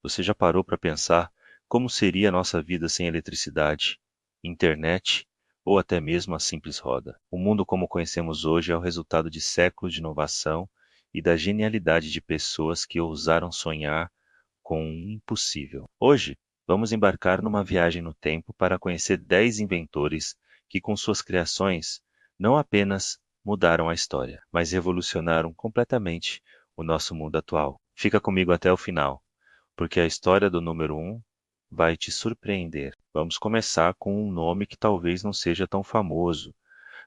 Você já parou para pensar como seria a nossa vida sem eletricidade, internet ou até mesmo a simples roda? O mundo como conhecemos hoje é o resultado de séculos de inovação e da genialidade de pessoas que ousaram sonhar com o impossível. Hoje, vamos embarcar numa viagem no tempo para conhecer 10 inventores que, com suas criações, não apenas mudaram a história, mas revolucionaram completamente o nosso mundo atual. Fica comigo até o final, porque a história do número um vai te surpreender. Vamos começar com um nome que talvez não seja tão famoso,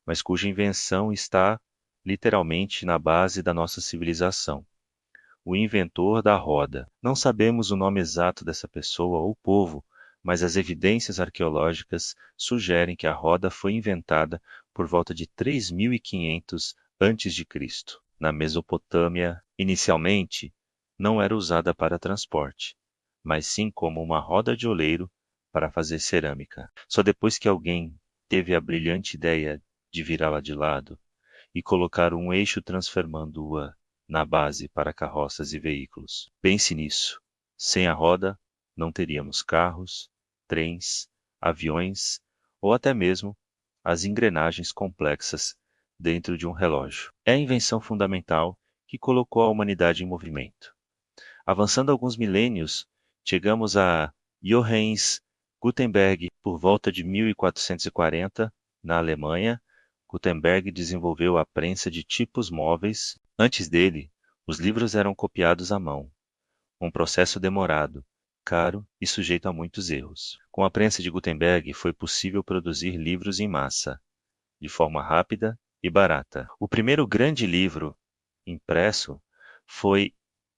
mas cuja invenção está literalmente na base da nossa civilização. O inventor da roda. Não sabemos o nome exato dessa pessoa ou povo, mas as evidências arqueológicas sugerem que a roda foi inventada por volta de 3500 a.C. Na Mesopotâmia. Inicialmente, não era usada para transporte, mas sim como uma roda de oleiro para fazer cerâmica. Só depois que alguém teve a brilhante ideia de virá-la de lado e colocar um eixo transformando-a na base para carroças e veículos. Pense nisso. Sem a roda, não teríamos carros, trens, aviões ou até mesmo as engrenagens complexas dentro de um relógio. É a invenção fundamental que colocou a humanidade em movimento. Avançando alguns milênios, chegamos a Johannes Gutenberg por volta de 1440, na Alemanha. Gutenberg desenvolveu a prensa de tipos móveis. Antes dele, os livros eram copiados à mão, um processo demorado, caro e sujeito a muitos erros. Com a prensa de Gutenberg, foi possível produzir livros em massa, de forma rápida e barata. O primeiro grande livro impresso foi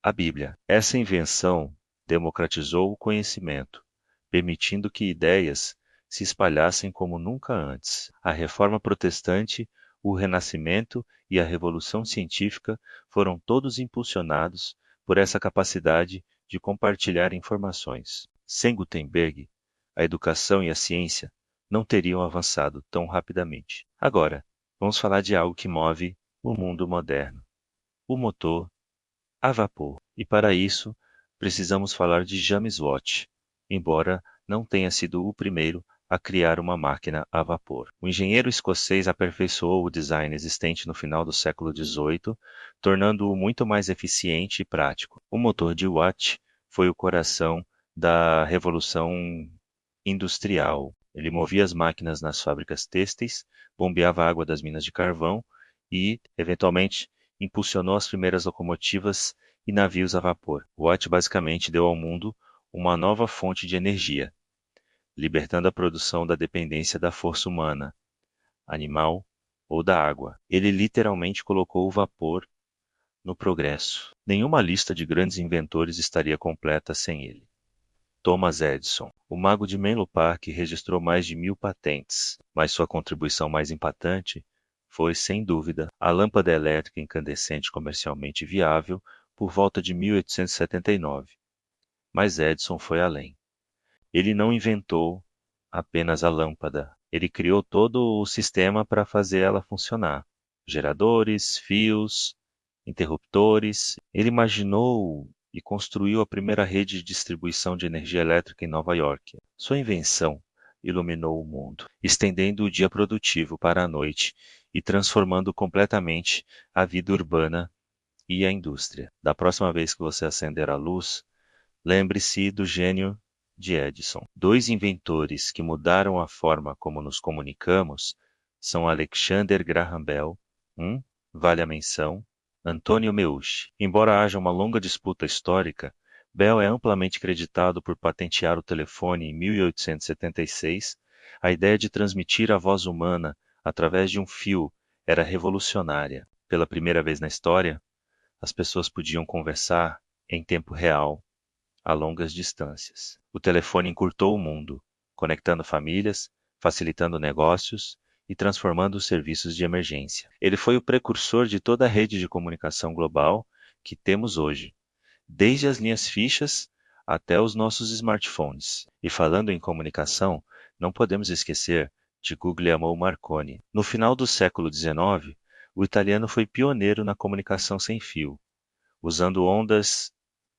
a Bíblia. Essa invenção democratizou o conhecimento, permitindo que ideias se espalhassem como nunca antes. A Reforma Protestante, o Renascimento e a Revolução Científica foram todos impulsionados por essa capacidade de compartilhar informações. Sem Gutenberg, a educação e a ciência não teriam avançado tão rapidamente. Agora, vamos falar de algo que move o mundo moderno: o motor a vapor. E para isso, precisamos falar de James Watt, embora não tenha sido o primeiro a criar uma máquina a vapor. O engenheiro escocês aperfeiçoou o design existente no final do século XVIII, tornando-o muito mais eficiente e prático. O motor de Watt foi o coração da Revolução Industrial. Ele movia as máquinas nas fábricas têxteis, bombeava a água das minas de carvão e, eventualmente, impulsionou as primeiras locomotivas e navios a vapor. Watt basicamente deu ao mundo uma nova fonte de energia, libertando a produção da dependência da força humana, animal ou da água. Ele literalmente colocou o vapor no progresso. Nenhuma lista de grandes inventores estaria completa sem ele. Thomas Edison. O mago de Menlo Park registrou mais de 1000 patentes, mas sua contribuição mais impactante foi, sem dúvida, a lâmpada elétrica incandescente comercialmente viável por volta de 1879. Mas Edison foi além. Ele não inventou apenas a lâmpada, ele criou todo o sistema para fazer ela funcionar. Geradores, fios, interruptores. Ele imaginou e construiu a primeira rede de distribuição de energia elétrica em Nova York. Sua invenção iluminou o mundo, estendendo o dia produtivo para a noite e transformando completamente a vida urbana e a indústria. Da próxima vez que você acender a luz, lembre-se do gênio de Edison. Dois inventores que mudaram a forma como nos comunicamos são Alexander Graham Bell, vale a menção, Antônio Meucci. Embora haja uma longa disputa histórica, Bell é amplamente creditado por patentear o telefone em 1876. A ideia de transmitir a voz humana através de um fio era revolucionária. Pela primeira vez na história, as pessoas podiam conversar em tempo real, a longas distâncias. O telefone encurtou o mundo, conectando famílias, facilitando negócios e transformando os serviços de emergência. Ele foi o precursor de toda a rede de comunicação global que temos hoje, desde as linhas fixas até os nossos smartphones. E falando em comunicação, não podemos esquecer de Guglielmo Marconi. No final do século XIX, o italiano foi pioneiro na comunicação sem fio, usando ondas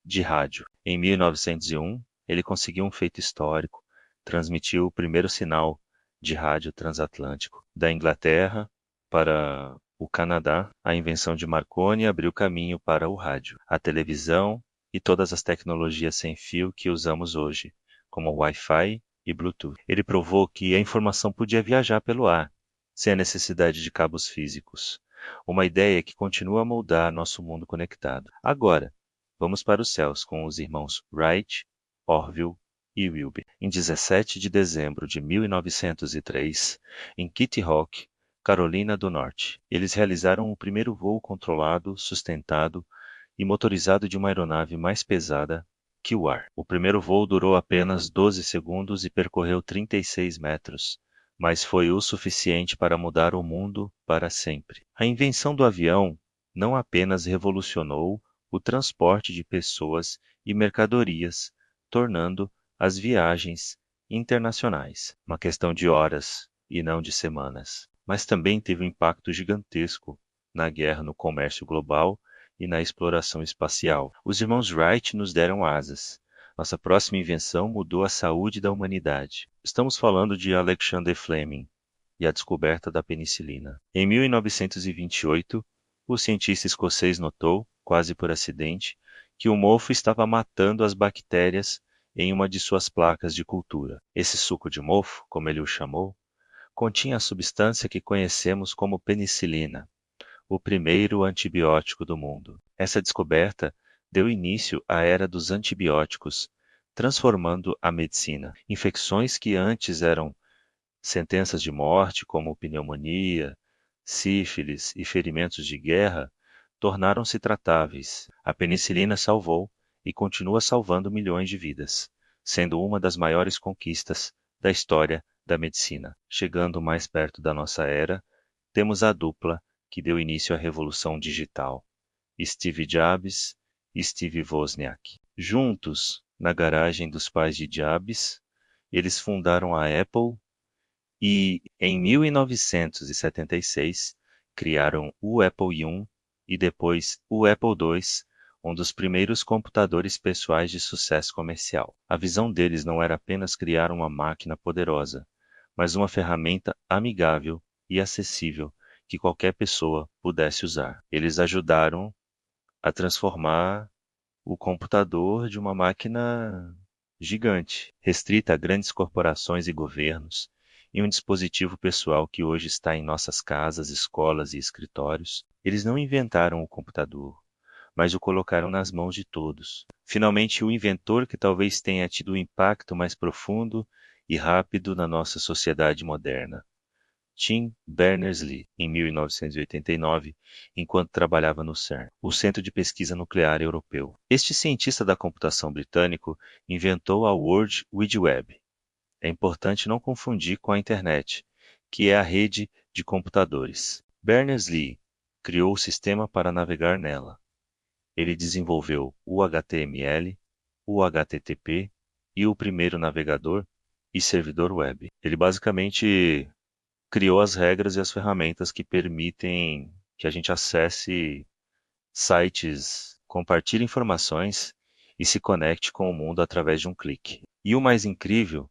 de rádio. Em 1901, ele conseguiu um feito histórico, transmitiu o primeiro sinal de rádio transatlântico da Inglaterra para o Canadá. A invenção de Marconi abriu caminho para o rádio, a televisão e todas as tecnologias sem fio que usamos hoje, como Wi-Fi e Bluetooth. Ele provou que a informação podia viajar pelo ar, sem a necessidade de cabos físicos. Uma ideia que continua a moldar nosso mundo conectado. Agora, vamos para os céus com os irmãos Wright, Orville e Wilbur. Em 17 de dezembro de 1903, em Kitty Hawk, Carolina do Norte, eles realizaram o primeiro voo controlado, sustentado e motorizado de uma aeronave mais pesada que o ar. O primeiro voo durou apenas 12 segundos e percorreu 36 metros, mas foi o suficiente para mudar o mundo para sempre. A invenção do avião não apenas revolucionou o transporte de pessoas e mercadorias, tornando as viagens internacionais uma questão de horas e não de semanas, mas também teve um impacto gigantesco na guerra, no comércio global e na exploração espacial. Os irmãos Wright nos deram asas. Nossa próxima invenção mudou a saúde da humanidade. Estamos falando de Alexander Fleming e a descoberta da penicilina. Em 1928, o cientista escocês notou, quase por acidente, que o mofo estava matando as bactérias em uma de suas placas de cultura. Esse suco de mofo, como ele o chamou, continha a substância que conhecemos como penicilina, o primeiro antibiótico do mundo. Essa descoberta deu início à era dos antibióticos, transformando a medicina. Infecções que antes eram sentenças de morte, como pneumonia, sífilis e ferimentos de guerra, tornaram-se tratáveis. A penicilina salvou e continua salvando milhões de vidas, sendo uma das maiores conquistas da história da medicina. Chegando mais perto da nossa era, temos a dupla que deu início à revolução digital, Steve Jobs e Steve Wozniak. Juntos, na garagem dos pais de Jobs, eles fundaram a Apple e, em 1976, criaram o Apple I e depois o Apple II, um dos primeiros computadores pessoais de sucesso comercial. A visão deles não era apenas criar uma máquina poderosa, mas uma ferramenta amigável e acessível que qualquer pessoa pudesse usar. Eles ajudaram a transformar o computador de uma máquina gigante, restrita a grandes corporações e governos, em um dispositivo pessoal que hoje está em nossas casas, escolas e escritórios. Eles não inventaram o computador, mas o colocaram nas mãos de todos. Finalmente, o inventor que talvez tenha tido o impacto mais profundo e rápido na nossa sociedade moderna. Tim Berners-Lee, em 1989, enquanto trabalhava no CERN, o Centro de Pesquisa Nuclear Europeu. Este cientista da computação britânico inventou a World Wide Web. É importante não confundir com a internet, que é a rede de computadores. Berners-Lee criou o sistema para navegar nela. Ele desenvolveu o HTML, o HTTP e o primeiro navegador e servidor web. Ele basicamente criou as regras e as ferramentas que permitem que a gente acesse sites, compartilhe informações e se conecte com o mundo através de um clique. E o mais incrível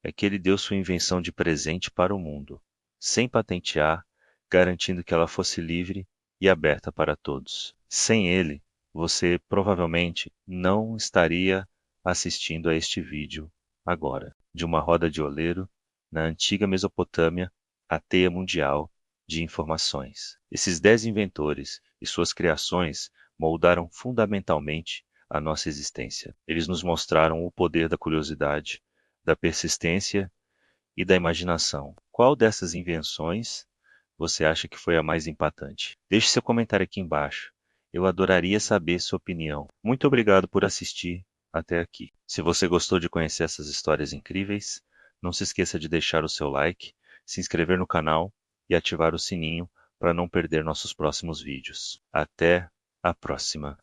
é que ele deu sua invenção de presente para o mundo, sem patentear, garantindo que ela fosse livre e aberta para todos. Sem ele, você provavelmente não estaria assistindo a este vídeo agora. De uma roda de oleiro, na antiga Mesopotâmia, a teia mundial de informações. Esses 10 inventores e suas criações moldaram fundamentalmente a nossa existência. Eles nos mostraram o poder da curiosidade, da persistência e da imaginação. Qual dessas invenções você acha que foi a mais impactante? Deixe seu comentário aqui embaixo. Eu adoraria saber sua opinião. Muito obrigado por assistir até aqui. Se você gostou de conhecer essas histórias incríveis, não se esqueça de deixar o seu like, se inscrever no canal e ativar o sininho para não perder nossos próximos vídeos. Até a próxima!